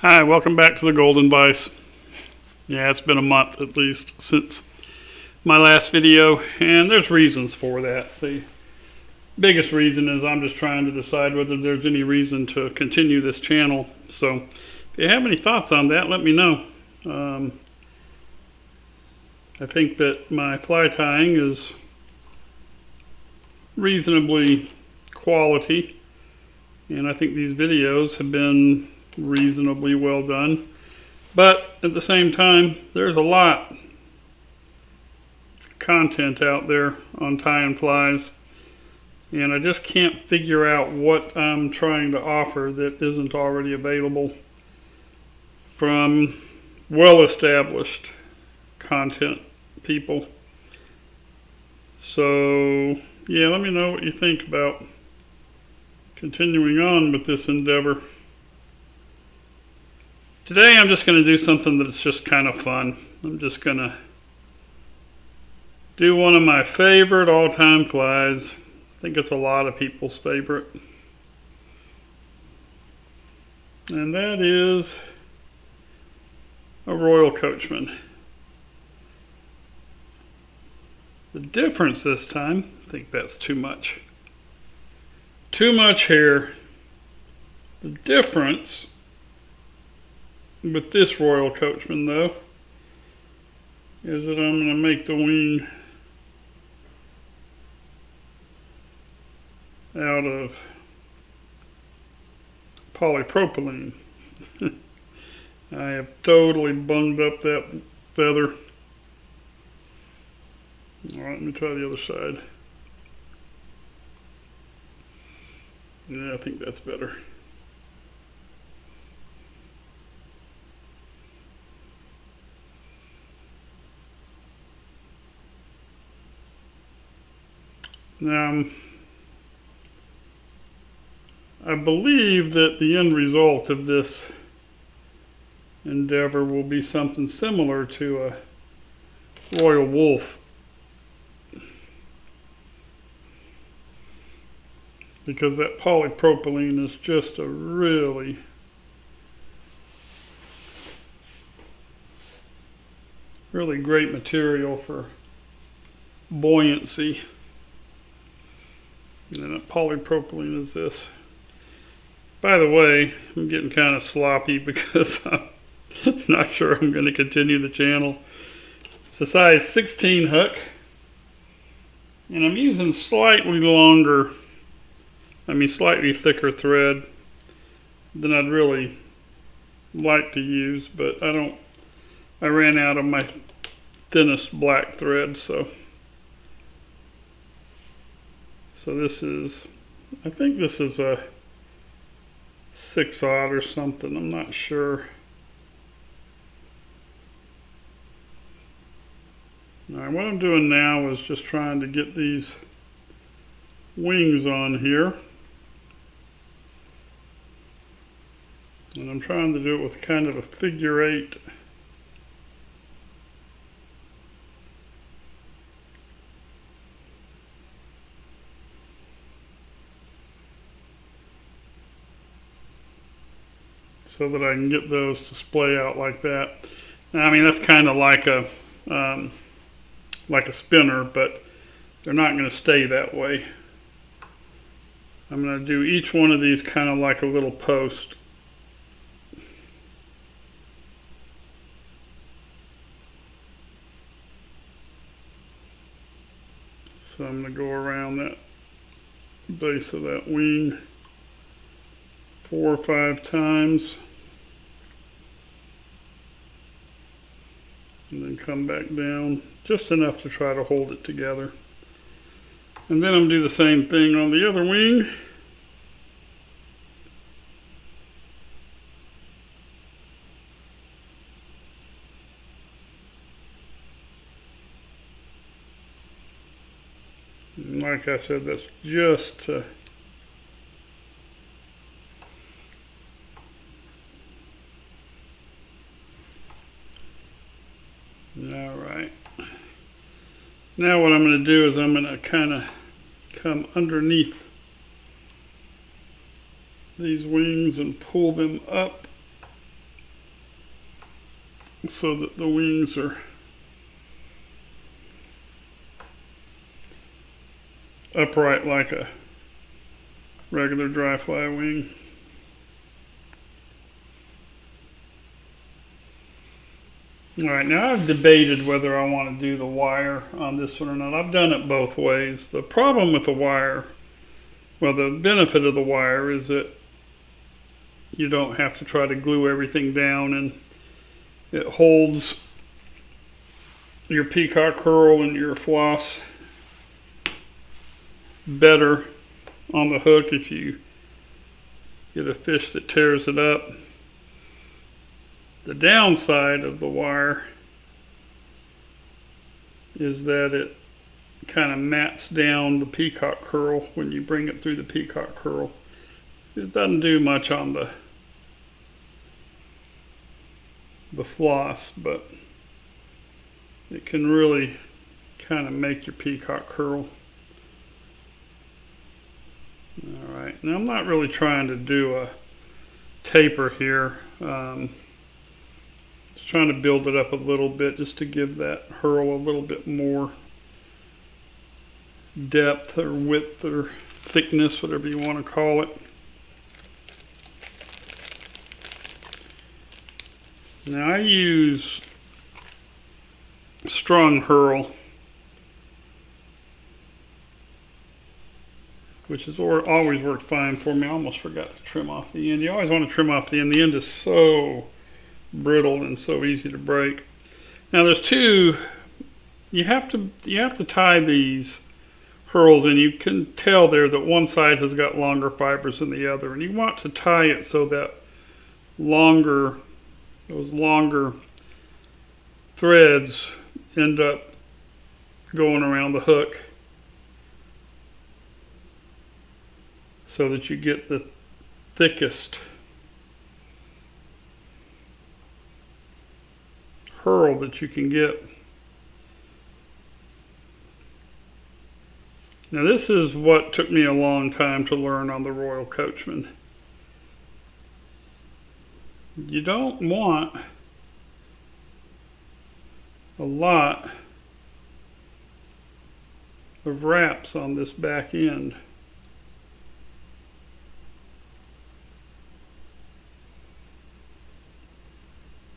Hi, welcome back to the Golden Vice. Yeah, it's been a month at least since my last video, and there's reasons for that. The biggest reason is I'm just trying to decide whether there's any reason to continue this channel. So if you have any thoughts on that, let me know. I think that my fly tying is reasonably quality, and I think these videos have been reasonably well done, but at the same time there's a lot of content out there on tying flies, and I just can't figure out what I'm trying to offer that isn't already available from well-established content people. So yeah, let me know what you think about continuing on with this endeavor. Today I'm just going to do something that's just kind of fun. I'm just going to do one of my favorite all-time flies. I think it's a lot of people's favorite. And that is a Royal Coachman. The difference this time, I think that's too much. Too much hair. The difference with this Royal Coachman, though, is that I'm going to make the wing out of polypropylene. I have totally bunged up that feather. Alright, let me try the other side. Yeah, I think that's better. Now, I believe that the end result of this endeavor will be something similar to a Royal Wolf, because that polypropylene is just a really great material for buoyancy. And that polypropylene is this. By the way, I'm getting kind of sloppy because I'm not sure I'm going to continue the channel. It's a size 16 hook, and I'm using slightly thicker thread than I'd really like to use, but I ran out of my thinnest black thread, so this is, I think this is a 6/0 or something, I'm not sure. Alright, what I'm doing now is just trying to get these wings on here. And I'm trying to do it with kind of a figure 8. So that I can get those to splay out like that. Now, I mean, that's kind of like a spinner, but they're not going to stay that way. I'm going to do each one of these kind of like a little post. So I'm going to go around that base of that wing 4 or 5 times. And then come back down just enough to try to hold it together. And then I'm going to do the same thing on the other wing. And like I said, that's just to Alright. Now what I'm going to do is I'm going to kind of come underneath these wings and pull them up so that the wings are upright like a regular dry fly wing. Alright, now I've debated whether I want to do the wire on this one or not. I've done it both ways. The problem with the wire, well, the benefit of the wire is that you don't have to try to glue everything down, and it holds your peacock curl and your floss better on the hook if you get a fish that tears it up. The downside of the wire is that it kind of mats down the peacock curl when you bring it through the peacock curl. It doesn't do much on the floss, but it can really kind of make your peacock curl. Alright, now I'm not really trying to do a taper here. Just trying to build it up a little bit just to give that herl a little bit more depth or width or thickness, whatever you want to call it. Now I use strung herl, which has always worked fine for me. I almost forgot to trim off the end. You always want to trim off the end. The end is so brittle and so easy to break. Now there's two. You have to tie these herls, and you can tell there that one side has got longer fibers than the other, and you want to tie it so that those longer threads end up going around the hook, so that you get the thickest herl that you can get. Now this is what took me a long time to learn on the Royal Coachman. You don't want a lot of wraps on this back end.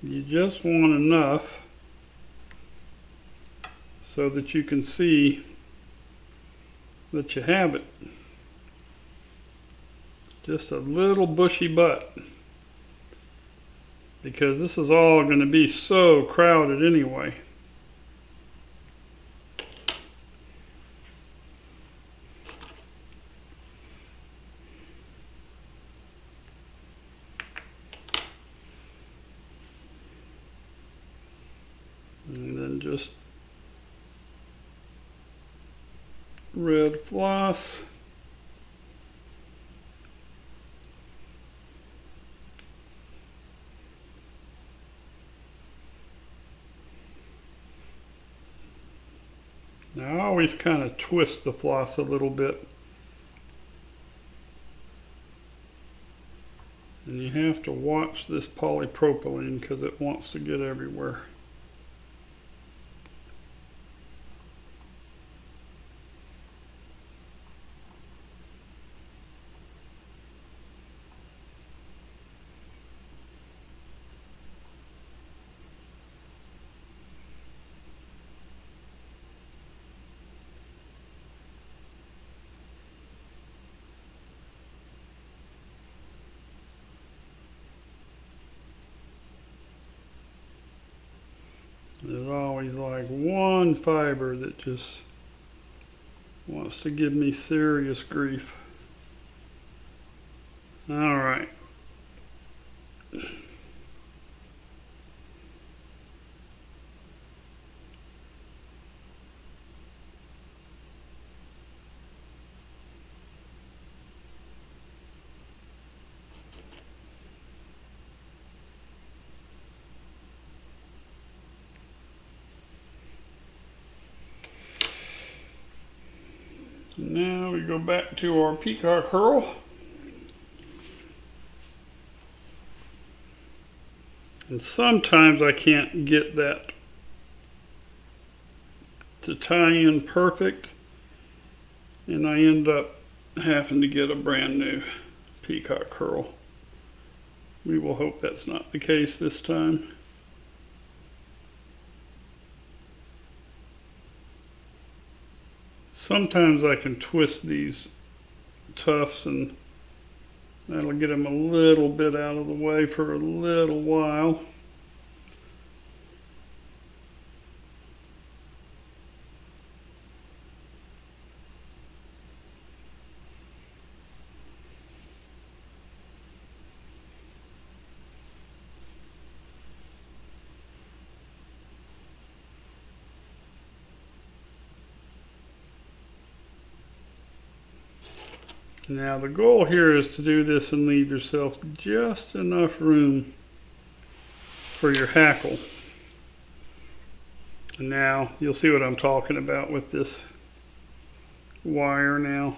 You just want enough so that you can see that you have it. Just a little bushy butt, because this is all going to be so crowded anyway. And then just red floss. Now I always kind of twist the floss a little bit. And you have to watch this polypropylene because it wants to get everywhere. There's always like one fiber that just wants to give me serious grief. All right. Now we go back to our peacock herl. And sometimes I can't get that to tie in perfect, and I end up having to get a brand new peacock curl. We will hope that's not the case this time. Sometimes I can twist these tufts and that'll get them a little bit out of the way for a little while. Now the goal here is to do this and leave yourself just enough room for your hackle. And now you'll see what I'm talking about with this wire now.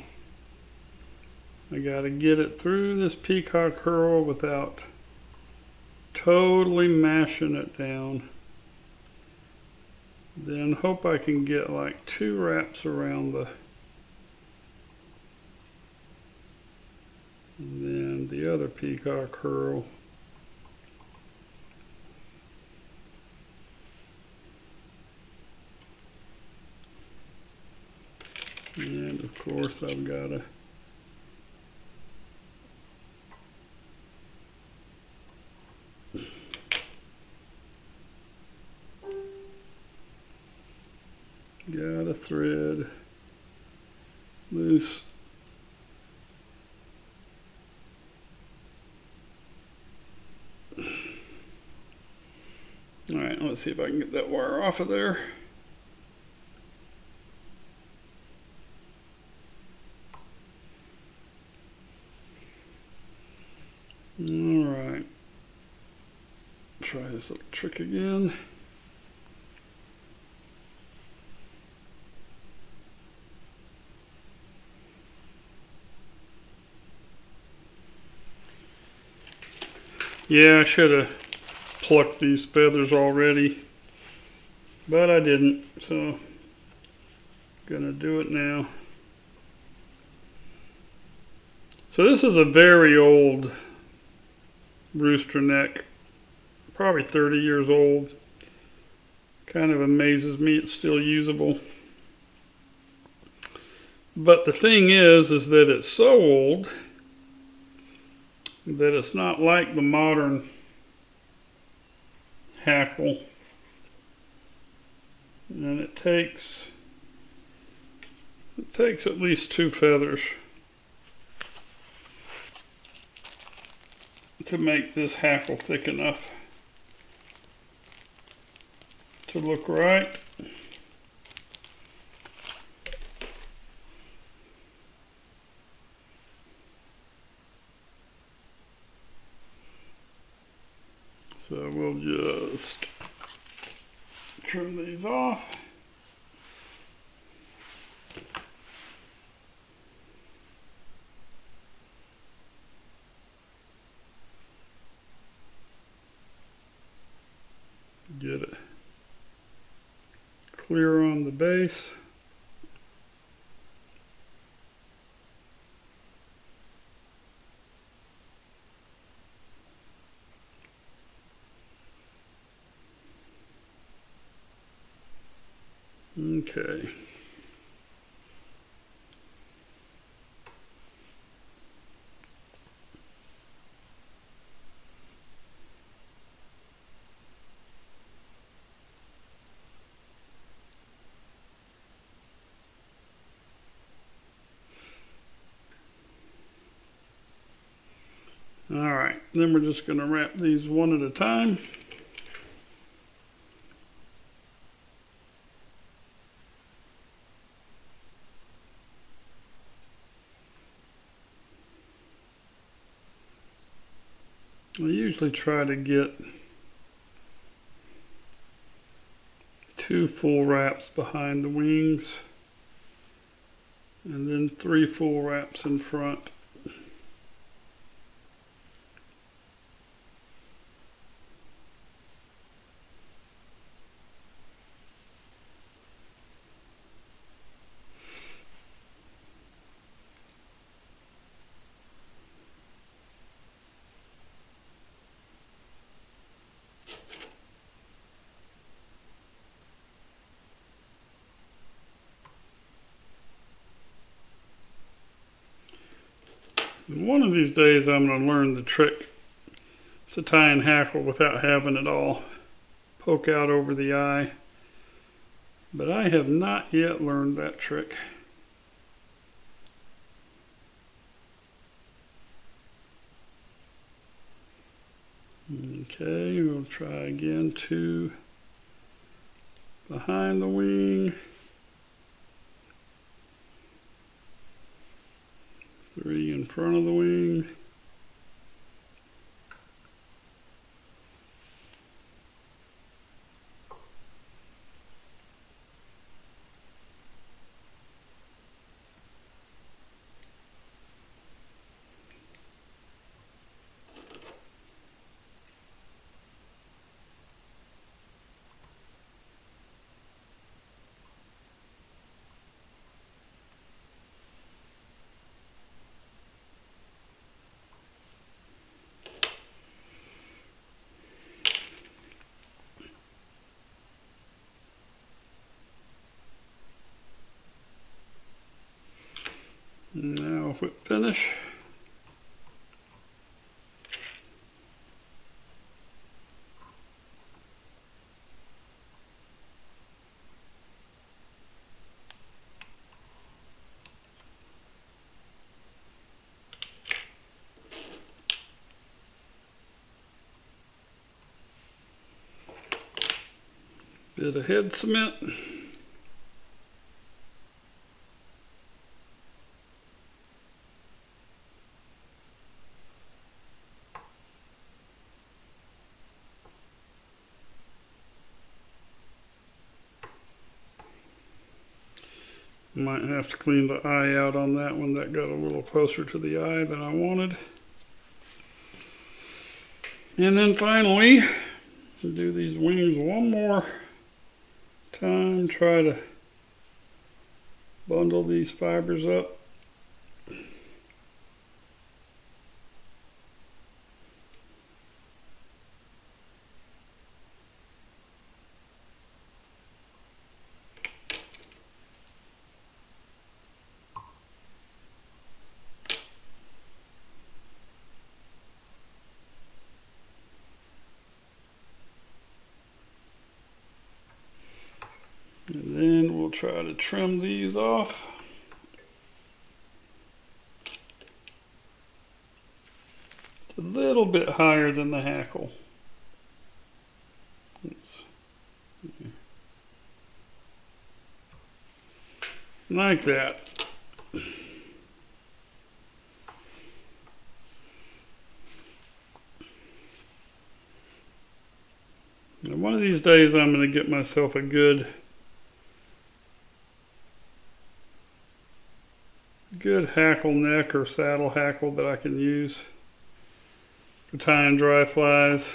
I got to get it through this peacock curl without totally mashing it down. Then hope I can get like 2 wraps around the and then the other peacock curl. And of course I've got a thread loose. All right, let's see if I can get that wire off of there. All right, try this little trick again. Yeah, I should have plucked these feathers already, but I didn't, so gonna do it now. So this is a very old rooster neck, probably 30 years old. Kind of amazes me it's still usable. But the thing is that it's so old that it's not like the modern hackle, and it takes at least 2 feathers to make this hackle thick enough to look right. So we'll just trim these off. Get it clear on the base. Okay. All right, then we're just going to wrap these one at a time. I usually try to get 2 full wraps behind the wings and then 3 full wraps in front. One of these days I'm going to learn the trick to tie and hackle without having it all poke out over the eye. But I have not yet learned that trick. Okay, we'll try again. 2 behind the wing. 3 in front of the wing. Now whip finish. Bit of head cement. Might have to clean the eye out on that one. That got a little closer to the eye than I wanted. And then finally, do these wings one more time. Try to bundle these fibers up. And then we'll try to trim these off. It's a little bit higher than the hackle. Like that. Now one of these days I'm going to get myself a good hackle neck or saddle hackle that I can use for tying dry flies.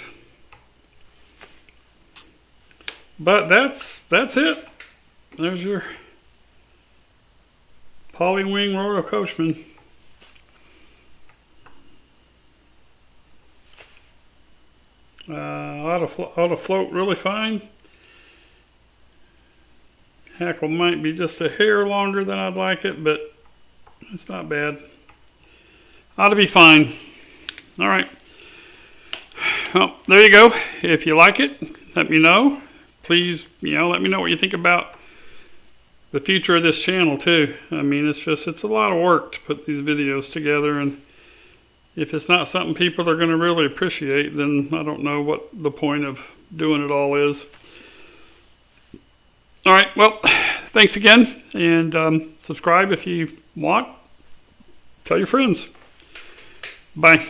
But that's it. There's your poly wing Royal Coachman. Ought to float really fine. Hackle might be just a hair longer than I'd like it, but it's not bad. Ought to be fine. All right. Well, there you go. If you like it, let me know. Please, let me know what you think about the future of this channel too. I mean, it's a lot of work to put these videos together, and if it's not something people are going to really appreciate, then I don't know what the point of doing it all is. All right, well, thanks again, and subscribe if you want. Tell your friends. Bye.